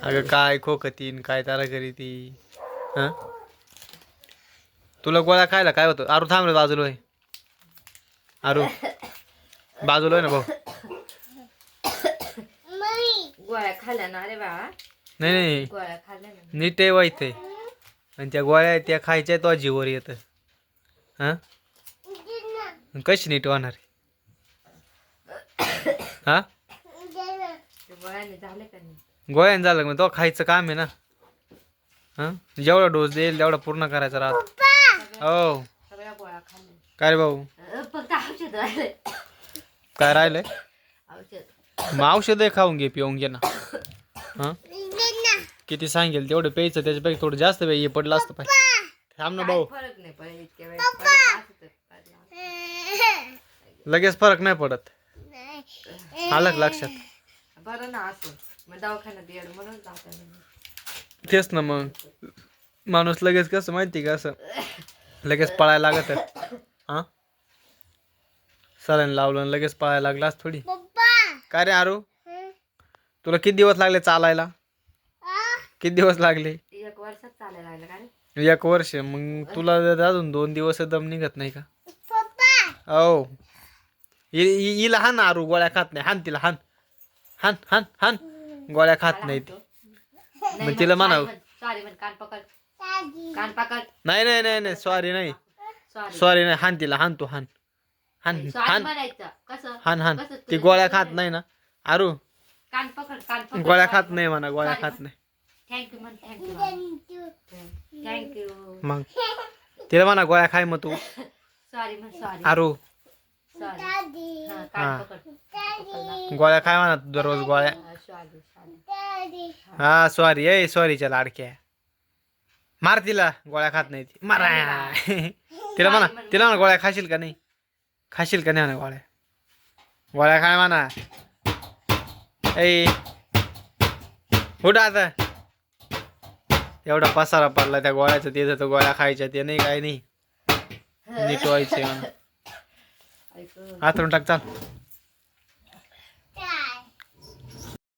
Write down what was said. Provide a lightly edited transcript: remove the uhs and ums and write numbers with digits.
अगं काय खोकतीन काय तारा करी ती. हा तुला गोळ्या खायला काय होतं? आरू थांब रे, बाजूला होय. आरू बाजूला होय ना भाऊ. गोळ्या खाल्ल्या ना रे बाळा. नाही नाही गोळ्या खाल्ल्या ना. नीट आहे वाईट आहे. आणि त्या गोळ्या त्या खायच्या तो जीवर येतं. हा कशी नीट होणार आहे? हा ते गोळ्याने झाले का नाही? गोळ्याने झालं मग तो खायचं काम आहे ना. हा जेवढा डोस देईल तेवढा पूर्ण करायचा राहतो. हो सगळ्या गोळ्या खाल्ल्या. काय रे भाऊ फक्त औषध राहिले. काय राहिलंय? औषध मग औषध खाऊन घे, पिऊन घे ना. हा किती सांगेल तेवढं प्यायचं, त्याच्यापेक्षा थोडं जास्त हे पडलं असतं पाहिजे. थांब ना भाऊ, फरक नाही पडत इतक्या वेळ. लगेच फरक नाही पडत. आलं का लक्षात? बरं ना असं मग दवाखान्यात येड म्हणून जाता. तेच ना मग माणूस लगेच कसं माहिती का, असं लगेच पळायला लागत. हा सलाईन लावलं आणि लगेच पळायला लागलास थोडी. काय रे आरू, तुला किती दिवस लागले चालायला? किती दिवस लागले? 1 वर्षात चालायला लागलं का रे? 1 वर्ष. मग तुला अजून 2 दिवस दम निघत नाही का? हो हिला हान आरू, गोळ्या खात नाही. हान तिला, हान हान हान हान. गोळ्या खात नाही ती. मग तिला म्हणाव. सॉरी म्हण. कान पकड. कान पकड. नाही नाही नाही नाही सॉरी नाही, सॉरी. सॉरी नाही. हान तिला, हान तू, हान हान सॉरी हान म्हणायचं. कसं? हान हान. कसं ती तुला गोळ्या शिकवलंय? खात नाही ना आरू. कान पकड. कान पकड. गोळ्या खात नाही म्हणा, गोळ्या खात नाही. थँक्यू म्हण. थँक्यू. थँक्यू. मग तिला म्हणा गोळ्या खाय मग तू. सॉरी म्हण. सॉरी. आरू सॉरी. हा हा. कान पकड. गोळ्या खाय म्हणा तू दररोज गोळ्या. सॉरी. सॉरी. हा सॉरी. ए सॉरीच्या लाडक्या. मार तिला, गोळ्या खात नाही ती. मारा. तिला म्हणा गोळ्या खाशील का नाही? खाशील का नाही म्हणा गोळ्या? गोळ्या खाय म्हणा. ए उठ आता. एवढा पसारा पडला त्या गोळ्याचा, ते तर गोळ्या खायच्या ते नाही, काय नाही नीट व्हायचे. ऐक. हातरून टाक चाल.